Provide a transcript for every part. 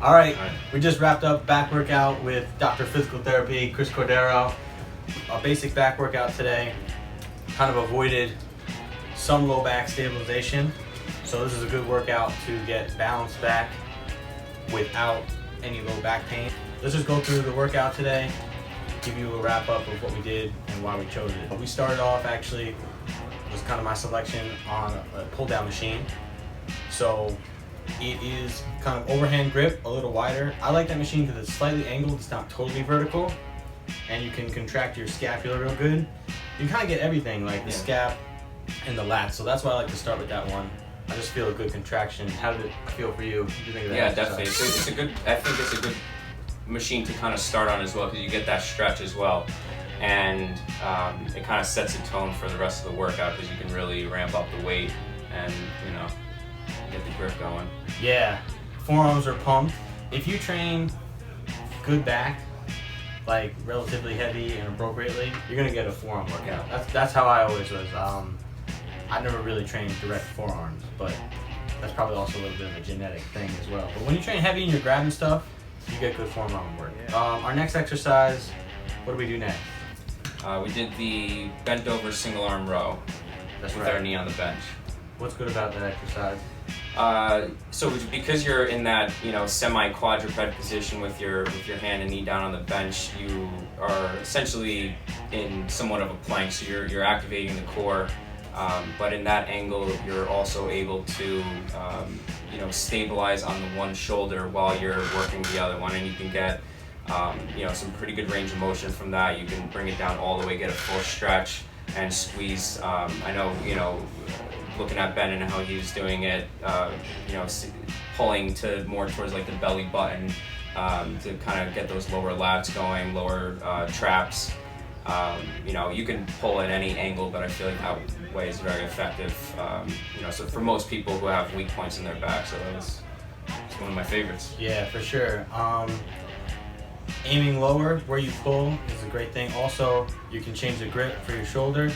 All right, we just wrapped up back workout with Dr. Physical Therapy, Chris Cordero. A basic back workout today. Kind of avoided some low back stabilization. So this is a good workout to get balance back without any low back pain. Let's just go through the workout today, give you a wrap up of what we did and why we chose it. We started off actually, was kind of my selection on a pull down machine. So it is kind of overhand grip, a little wider. I like that machine because it's slightly angled, it's not totally vertical, and you can contract your scapula real good. You kind of get everything, like the scap and the lats, so that's why I like to start with that one. I just feel a good contraction. How did it feel for you? What do you think of that? Yeah, definitely. It's a good. I think it's a good machine to kind of start on as well because you get that stretch as well, and it kind of sets a tone for the rest of the workout because you can really ramp up the weight and get the grip going. Yeah, forearms are pumped. If you train good back, like relatively heavy and appropriately, you're gonna get a forearm workout. That's how I always was. I never really trained direct forearms, but that's probably also a little bit of a genetic thing as well. But when you train heavy and you're grabbing stuff, you get good forearm work. Yeah. Our next exercise, what do we do next? We did the bent over single arm row with our knee on the bench. What's good about that exercise? So because you're in that semi-quadruped position with your hand and knee down on the bench, you are essentially in somewhat of a plank. So you're activating the core, but in that angle, you're also able to stabilize on the one shoulder while you're working the other one, and you can get some pretty good range of motion from that. You can bring it down all the way, get a full stretch, and squeeze. I know looking at Ben and how he was doing it, pulling to more towards like the belly button to kind of get those lower lats going, lower traps. You can pull at any angle, but I feel like that way is very effective. So for most people who have weak points in their back, so it's one of my favorites. Yeah, for sure. Aiming lower where you pull is a great thing. Also, you can change the grip for your shoulder,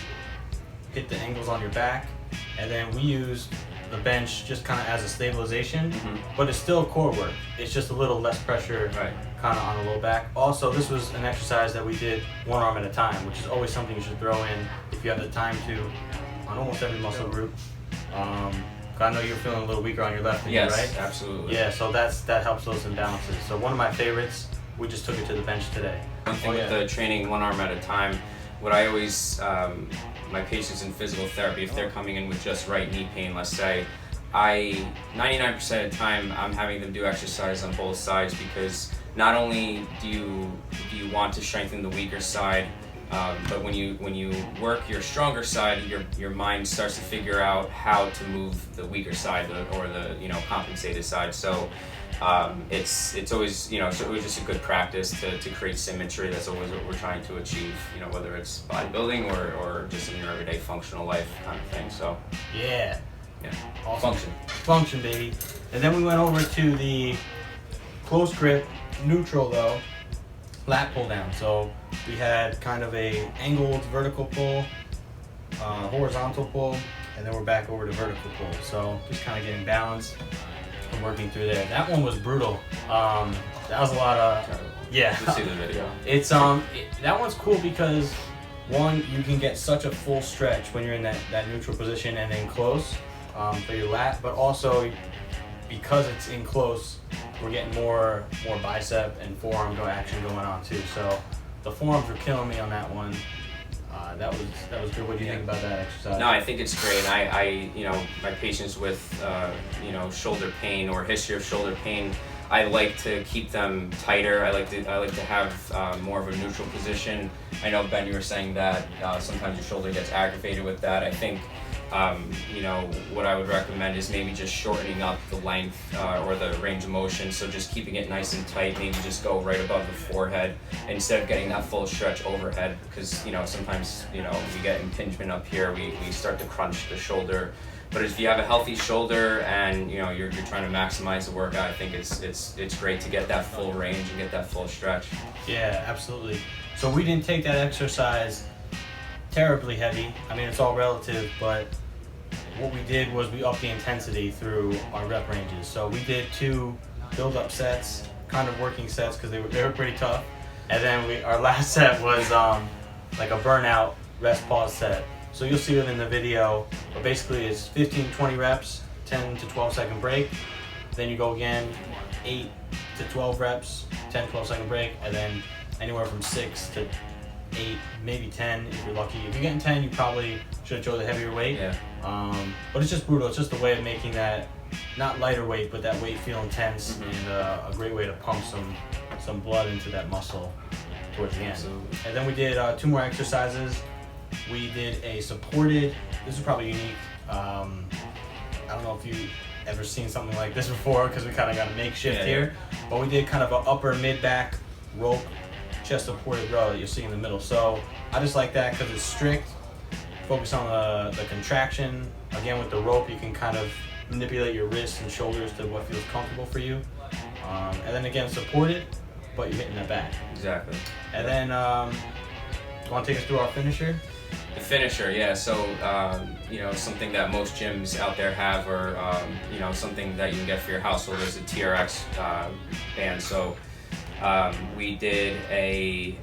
hit the angles on your back, and then we use the bench just kind of as a stabilization, but it's still core work. It's just a little less pressure kind of on the low back. Also, this was an exercise that we did one arm at a time, which is always something you should throw in if you have the time to on almost every muscle group. I know you're feeling a little weaker on your left knee, right? Yes, absolutely. Yeah, so that helps those imbalances. So one of my favorites, we just took it to the bench today. One thing with the training one arm at a time, what I always, my patients in physical therapy, if they're coming in with just right knee pain, let's say, 99% of the time I'm having them do exercise on both sides because not only do you want to strengthen the weaker side, but when you work your stronger side, your mind starts to figure out how to move the weaker side or the compensated side. So it's always so it was just a good practice to create symmetry. That's always what we're trying to achieve. Whether it's bodybuilding or just in your everyday functional life kind of thing. So yeah, awesome. Function, baby. And then we went over to the close grip, neutral though, lat pull down. So we had kind of a angled vertical pull, horizontal pull, and then we're back over to vertical pull. So just kind of getting balance and working through there. That one was brutal. That was a lot of Let's see the video. It's that one's cool because one, you can get such a full stretch when you're in that neutral position and in close for your lat, but also because it's in close, we're getting more bicep and forearm action going on too. So the forearms were killing me on that one. That was good. What do you think about that exercise? No, I think it's great. I my patients with shoulder pain or history of shoulder pain, I like to keep them tighter. I like to have more of a neutral position. I know, Ben, you were saying that sometimes your shoulder gets aggravated with that. I think what I would recommend is maybe just shortening up the length or the range of motion. So just keeping it nice and tight, maybe just go right above the forehead instead of getting that full stretch overhead, because sometimes we get impingement up here, we start to crunch the shoulder. But if you have a healthy shoulder and you're trying to maximize the workout, I think it's great to get that full range and get that full stretch. Yeah, absolutely. So we didn't take that exercise terribly heavy. I mean, it's all relative, but what we did was we upped the intensity through our rep ranges. So we did 2 build up sets, kind of working sets because they were pretty tough. And then our last set was like a burnout rest pause set. So you'll see it in the video, but basically it's 15-20 reps, 10 to 12 second break. Then you go again, 8 to 12 reps, 10-12 second break, and then anywhere from 6 to 8, maybe 10 if you're lucky. If you're getting 10, you probably should chose a heavier weight. Yeah. But it's just brutal. It's just a way of making that not lighter weight, but that weight feel intense, and a great way to pump some blood into that muscle towards the end. Absolutely. And then we did 2 more exercises. We did a supported. This is probably unique. I don't know if you've ever seen something like this before because we kind of got a makeshift here. But we did kind of an upper mid-back rope chest supported row that you'll see in the middle. So I just like that because it's strict. Focus on the contraction. Again, with the rope, you can kind of manipulate your wrists and shoulders to what feels comfortable for you. And then again, supported, but you're hitting that back. Exactly. And then, you want to take us through our finisher? The finisher, yeah. So, something that most gyms out there have, or, something that you can get for your household is a TRX band. So, we did a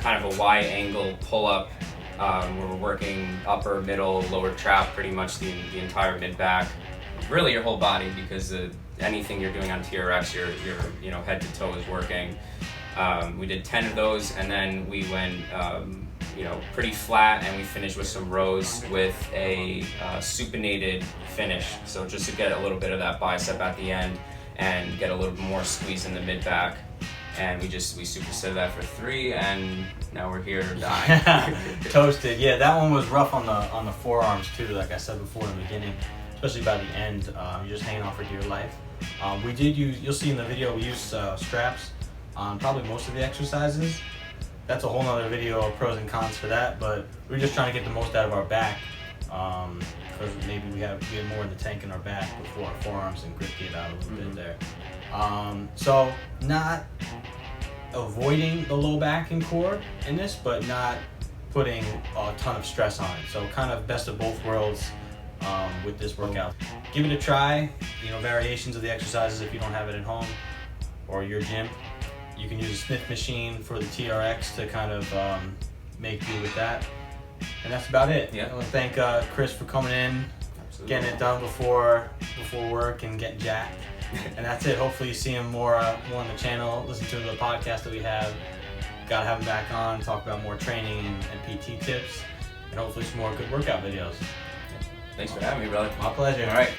kind of a Y angle pull-up where we're working upper, middle, lower trap, pretty much the entire mid-back. Really your whole body, because anything you're doing on TRX, your head to toe is working. We did 10 of those, and then we went pretty flat, and we finished with some rows with a supinated finish. So just to get a little bit of that bicep at the end and get a little more squeeze in the mid back. And we supersetted that for 3, and now we're here dying. Toasted. Yeah, that one was rough on the forearms too, like I said before in the beginning, especially by the end. You're just hanging on for dear life. We did use, you'll see in the video, we used straps on probably most of the exercises. That's a whole nother video of pros and cons for that, but we're just trying to get the most out of our back, because maybe we had more in the tank in our back before our forearms and grip gave out a little bit there. So not avoiding the low back and core in this, but not putting a ton of stress on it. So kind of best of both worlds with this workout. Give it a try. Variations of the exercises if you don't have it at home or your gym. You can use a Smith machine for the TRX to kind of make do with that. And that's about it. Yeah. I want to thank Chris for coming in, Absolutely. getting it done before work and getting jacked. And that's it. Hopefully you see him more on the channel, listen to the podcast that we have. Gotta have him back on, talk about more training and PT tips, and hopefully some more good workout videos. Thanks for having me, brother. My pleasure. All right.